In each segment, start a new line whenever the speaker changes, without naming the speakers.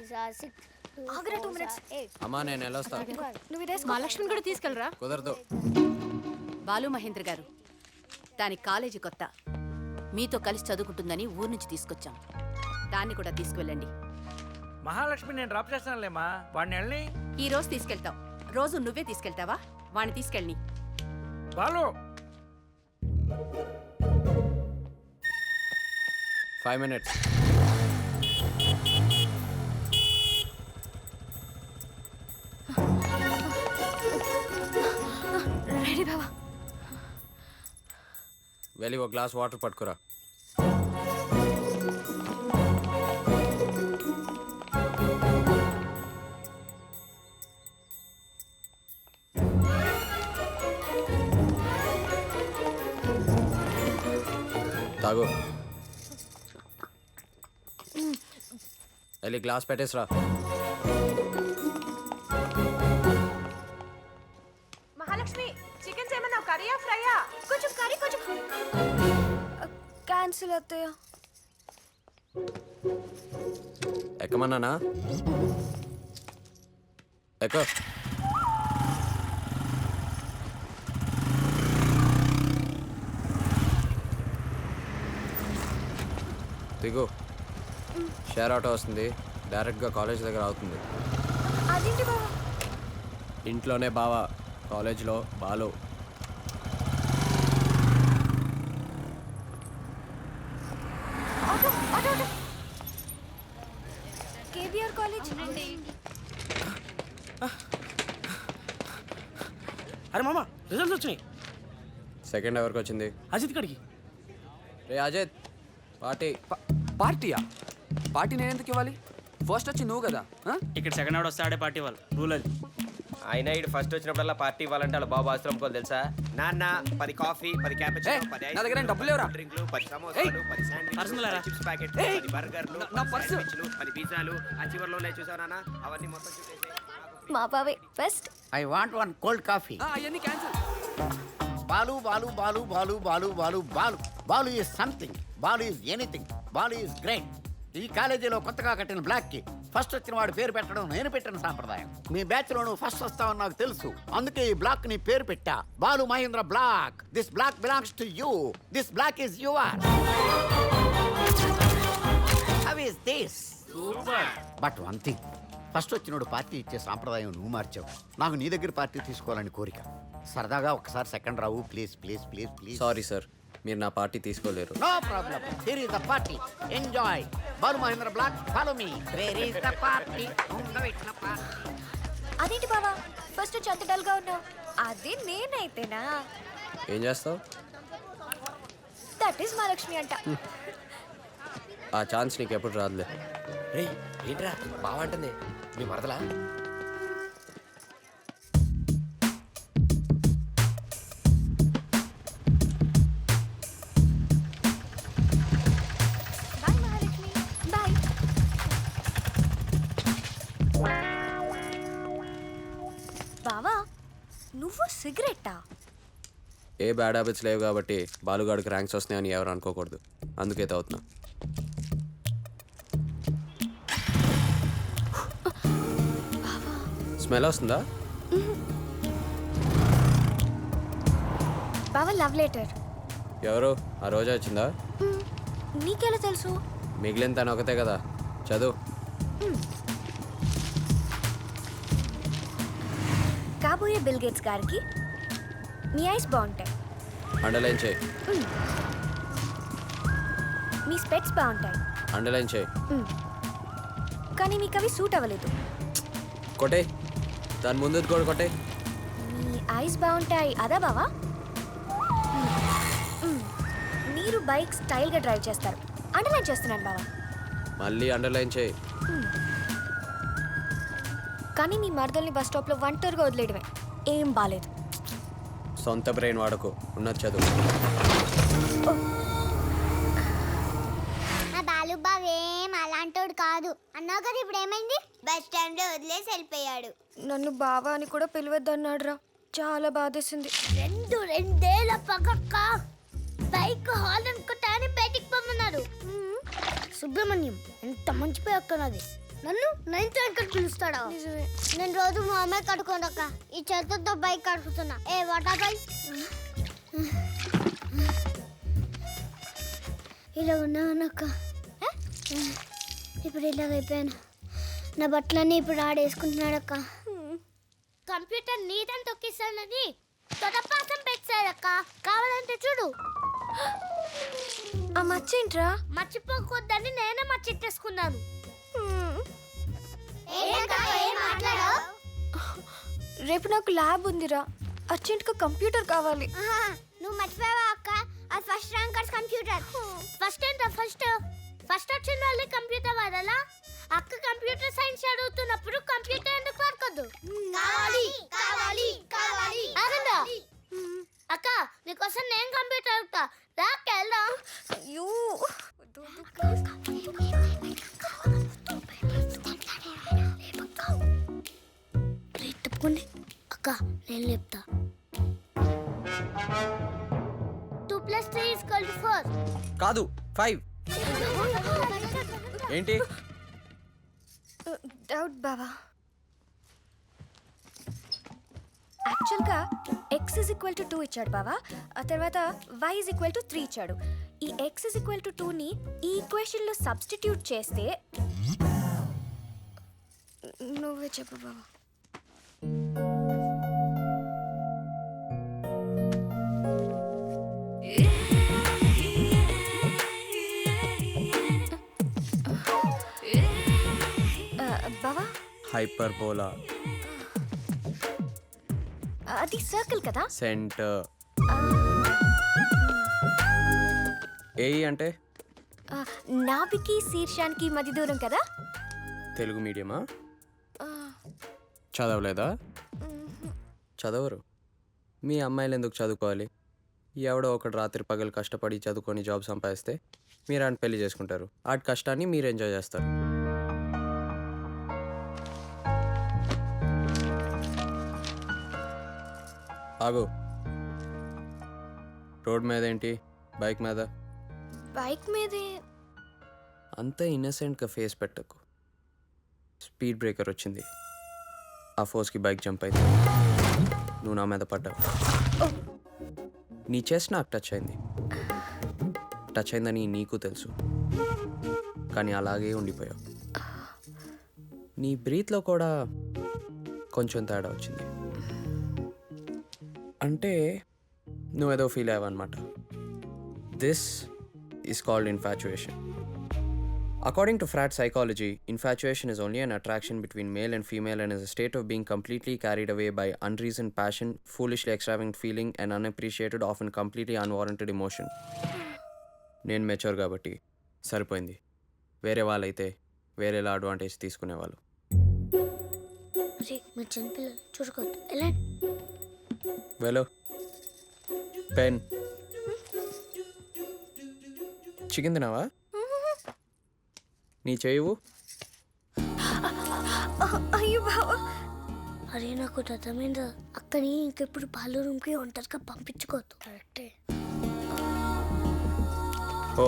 ఆగరా 2 minutes.
అమ్మా నేను వెళ్ళొస్తా.
నువ్వు ఇదే మా లక్ష్మిని కూడా తీసుకెళ్ళరా.
కుదరదు.
బాలు మహేంద్ర గారు, దాని కాలేజీ కొత్త, మీతో కలిసి చదువుకుంటుందని ఊరు నుంచి తీసుకొచ్చాం. దాన్ని కూడా తీసుకువెళ్ళండి.
మహాలక్ష్మి నేను డ్రాప్ చేస్తానులేమ్మా, వాడిని వెళ్ళి.
ఈ రోజు తీసుకెళ్తాం. రోజు నువ్వే తీసుకెళ్తావా? వాడిని తీసుకెళ్ళని.
బాలు
5 minutes.
రెడీ బావా.
వెళ్ళి ఒక గ్లాస్ వాటర్ పట్టుకురా. తాగు. వెళ్ళి గ్లాస్ పెట్టేసిరా.
మహాలక్ష్మి, చికెన్ చేయమన్నావు, కర్రీయా ఫ్రైయా?
కొంచెం కర్రీ కొంచెం క్యాన్సిల్ అత్తయ్య.
ఎక్కమన్నానా? ఎక్క. దిగు. షేర్ ఆటో వస్తుంది, డైరెక్ట్గా కాలేజ్ దగ్గర అవుతుంది.
అదేంటి బావా?
ఇంట్లోనే బావా, కాలేజ్లో Balu.
Auto auto auto. KBR college.
అరే మామ, రిజల్ట్స్ వచ్చినాయి.
సెకండ్ ఎవరికి వచ్చింది?
అజిత్ గడికి.
రే అజిత్, పార్టీ.
పార్టీయా? పార్టీ నేను ఎందుకు ఇవ్వాలి? ఫస్ట్ వచ్చి నువ్వు కదా.
ఇక్కడ సెకండ్ అవర్ వస్తే ఆడే పార్టీ వాళ్ళు రూల్ అది.
అయినా ఇటు ఫస్ట్ వచ్చినప్పుడల్లా పార్టీ ఇవ్వాలంటే వాళ్ళ బాబు ఆస్తులు అమ్ముకోవాలి తెలుసా? నాన్న 10 కాఫీ, 10 క్యాపుచినో, 10 ఐస్
నా దగ్గర
క్రీమ్,
డబ్బులు లేవురా.
10 డ్రింక్లు, 10 సమోసాలు, 10 శాండ్విచ్లు,
పర్సులు
10 చిప్స్ ప్యాకెట్లు, 10 బర్గర్లు,
నా
10
పర్సు.
శాండ్విచ్లు, 10 పిజ్జాలు. ఆ చివర్లో ఉన్నాయి చూసావా నాన్న? అవన్నీ మొత్తం చూసేసి
మా బావే first.
I want one cold coffee.
అవన్నీ cancel.
Balu, Balu, Balu, Balu, Balu, Balu, Balu. Balu is something. Balu is anything. Balu is great. ఈ కాలేజీలో కొత్తగా కట్టిన బ్లాక్ కి ఫస్ట్ వచ్చిన వాడి పేరు పెట్టడం నేను పెట్టిన సాంప్రదాయం. మీ బ్యాచ్ లో నువ్వు ఫస్ట్ వస్తావని నాకు తెలుసు, అందుకే ఈ బ్లాక్ ని పేరు పెట్టా, Balu Mahendra block. This block belongs to you. This block is your. How is this? But one thing, first వచ్చినోడు పార్టీ ఇచ్చే సాంప్రదాయం నువ్వు మార్చావు. నాకు నీ దగ్గర పార్టీ తీసుకోవాలని కోరిక. సరదాగా ఒకసారి సెకండ్ రావు please please please please.
Sorry sir, మీరు నా పార్టీ తీసుకోలేరు.
No problem. Here is the party. Enjoy. Balu Mahendra block, follow me. Where is the party?
అదేంటి బావా ఫస్ట్ వచ్చి అంత డల్ గా ఉన్నావు? అదే నేనైతేనా?
ఏం చేస్తావు?
దట్ ఈస్ మహాలక్ష్మి అంట.
ఆ ఛాన్స్ నీకు ఎప్పుడు రాదులే.
రే ఏంట్రా బాగుంటుంది మీ మరదలా?
బాయ్ మహాలక్ష్మి. బాయ్. బావా నువ్వు సిగరెట్టా?
ఏ బ్యాడ్ హ్యాబిట్స్ లేవు కాబట్టి బాలుగాడికి ర్యాంక్స్ వస్తున్నాయని ఎవరు అనుకోకూడదు, అందుకే తాగుతున్నా. స్మెల్ వస్తుందా?
బావా లవ్ లెటర్.
ఎవరు? ఆ రోజా వచ్చిందా?
నీకెలా తెలుసు?
మిగిలిన తను ఒకతే కదా, చదువు.
కాబోయే బిల్ గేట్స్ గారికి మీ ఐస్ బాగుంటాయి.
అండర్లైన్ చేయి.
మీ స్పెట్స్ బాగుంటాయి.
అండర్లైన్ చేయి.
కానీ మీకు అవి సూట్ అవ్వలేదు.
కొట్టే, దాని ముందు కూడా కొట్టే.
మీ ఐస్ బాగుంటాయి అదా బావా? మీరు బైక్ స్టైల్గా డ్రైవ్ చేస్తారు. అండర్లైన్ చేస్తున్నాను బావా.
మళ్ళీ అండర్లైన్ చేయి.
కానీ మీ మరదల్ని బస్ స్టాప్లో ఒంటరిగా వదిలేయడమే ఏం బాలేదు.
సొంత బ్రెయిన్ వాడకు, ఉన్నది చదువు.
నా బాలు బావేం అలాంటోడు కాదు అన్నావు కదా, ఇప్పుడు ఏమైంది? బస్ స్టాండ్ లో వదిలేసి వెళ్ళిపోయాడు.
నన్ను బావా అని కూడా పిలవద్దన్నాడు రా, చాలా బాధేసింది.
రెండేళ్ల పక్కక్క బైక్ హాల్ అనుకుంటానే బయటికి పొమ్మన్నారు. సుబ్రహ్మణ్యం ఎంత మంచి పేరు అక్కనది. నన్ను నైన్త్ ర్యాంక్ పిలుస్తాడా? నేను రోజు మా అమ్మాయి కడుకోనక్క, ఈ చేతులతో బైక్ కడుకుతున్నా. ఏ వాటా బైక్ ఇలా ఉన్నానక్క. ఇప్పుడు ఇలాగైపోయాను. నా బట్టలన్నీ ఇప్పుడు ఆడేసుకుంటున్నాడక్క. కంప్యూటర్ నీదని తొక్కిస్తానని తొడపాసం పెట్టాడక్క. కావాలంటే చూడు.
ఆ మచ్చేంట్రా?
మర్చిపోకూడదని నేనే మర్చిట్టేసుకున్నాను.
రేపు నాకు ల్యాబ్ ఉందిరా, అర్జెంట్గా కంప్యూటర్ కావాలి.
నువ్వు మర్చిపోయావా అక్క? అది ఫస్ట్ ర్యాంకర్స్ కంప్యూటర్. ఫస్ట్ ఏంటో ఫస్ట్ వచ్చిన వాళ్ళే కంప్యూటర్ వాడాలా? అక్క కంప్యూటర్ సైన్స్ చదువుతున్నప్పుడు కంప్యూటర్ ఎందుకు వాడుకోద్దు? ఆగండి. అక్క నీకోసం నేను కంప్యూటర్ అడుగుతా, రాకెళ్దాం.
అయ్యో
తప్పుకోండి అక్క, నేను లేపుతా. 2 + 3 = 4.
కాదు 5. ఏంటి
డౌట్ బావా. యాక్చువల్గా x = 2 ఇచ్చాడు బావా, ఆ తర్వాత y = 3 ఇచ్చాడు. ఈ x = 2ని ఈ ఈక్వేషన్లో సబ్స్టిట్యూట్ చేస్తే నువ్వే చెప్పు బావా. బావా
హైపర్బోలా
అది సర్కిల్ కదా.
సెంటర్. ఏ అంటే
నాభికి శీర్షానికి మధ్య దూరం కదా.
తెలుగు మీడియమా? చదవలేదా? చదవరు. మీ అమ్మాయిలు ఎందుకు చదువుకోవాలి? ఎవడో ఒకటి రాత్రి పగలు కష్టపడి చదువుకొని జాబ్ సంపాదిస్తే మీరు ఆయన పెళ్లి చేసుకుంటారు. ఆడి కష్టాన్ని మీరు ఎంజాయ్ చేస్తారు. ఆగు. రోడ్ మీద ఏంటి? బైక్ మీద.
బైక్ మీదే.
అంత ఇన్నసెంట్గా ఫేస్ పెట్టకు. స్పీడ్ బ్రేకర్ వచ్చింది, ఆ ఫోర్స్కి బైక్ జంప్ అయింది, నువ్వు నా మీద పడ్డావు. నీ చెస్ట్ నాకు టచ్ అయింది. టచ్ అయిందని నీకు తెలుసు, కానీ అలాగే ఉండిపోయావు. నీ బ్రీత్లో కూడా కొంచెం తేడా వచ్చింది. అంటే నువ్వేదో ఫీల్ అయ్యావన్నమాట. This is called infatuation. According to frat psychology, infatuation is only an attraction between male and female and is a state of being completely carried away by unreasoned passion, foolishly extravagant feeling and unappreciated, often completely unwarranted emotion. నేను mature కాబట్టి సరిపోయింది. వేరే వాళ్ళైతే వేరేలా advantage తీసుకునేవాళ్ళు.
మీరు చిన్నపిల్లలు చూడకూడదు. ఎలా
వెలో పెన్ చికెన్ తినావా? నీ చేయవు.
అయ్యో బావా.
అరే నాకు అర్థమైందా? అక్కని ఇంకెప్పుడు బాలు రూమ్కి ఒంటరిగా పంపించుకోవద్దు. కరెక్టే.
ఓ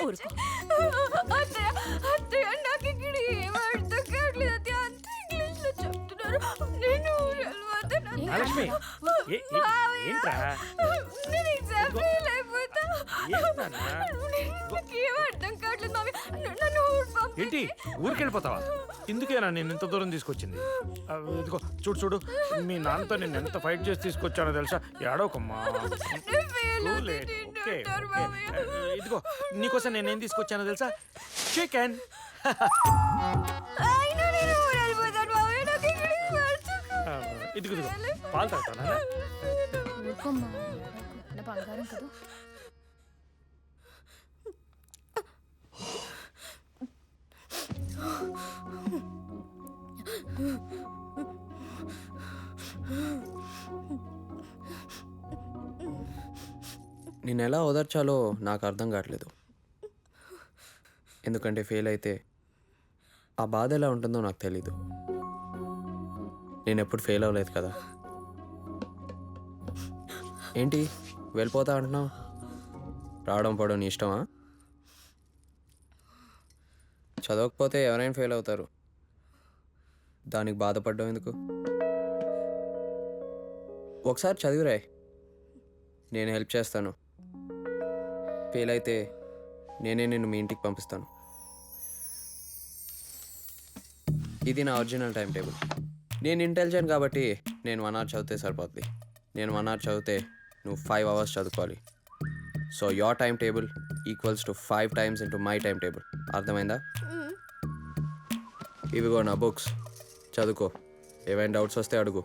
ఏమైంది?
మహాలక్ష్మి ఏంట్రా? ఏంటి ఊరికి వెళ్ళిపోతావా? ఇందుకేనా నేను ఇంత దూరం తీసుకొచ్చింది? ఇదిగో చూడు చూడు, మీ నాన్నతో నేను ఎంత ఫైట్ చేసి తీసుకొచ్చానో తెలుసా? ఏడవకమ్మా. ఓకే ఇదిగో నీకోసం నేనేం తీసుకొచ్చానో తెలుసా? చికెన్. ఇదిగో ఇదిగో పాలు తాగుతానా?
బంగారం కదా.
నేను ఎలా ఓదార్చాలో నాకు అర్థం కావట్లేదు. ఎందుకంటే ఫెయిల్ అయితే ఆ బాధ ఎలా ఉంటుందో నాకు తెలీదు. నేను ఎప్పుడు ఫెయిల్ అవ్వలేదు కదా. ఏంటి వెళ్ళిపోతా అంటున్నావు? రావడం పోవడం నీ ఇష్టమా? చదవకపోతే ఎవరైనా ఫెయిల్ అవుతారు, దానికి బాధపడడం ఎందుకు? ఒకసారి చదివిరాయ్, నేను హెల్ప్ చేస్తాను. ఫెయిల్ అయితే నేనే నిన్ను మీ ఇంటికి పంపిస్తాను. ఇది నా ఒరిజినల్ టైం టేబుల్. నేను ఇంటెలిజెంట్ కాబట్టి నేను 1 hour చదివితే సరిపోద్ది. నేను 1 hour చదివితే నువ్వు 5 hours చదువుకోవాలి. So your time table equals to 5 times into my time table. అర్థమైందా? ఇవిగో నా బుక్స్, చదువుకో. ఏవైనా డౌట్స్ వస్తే అడుగు.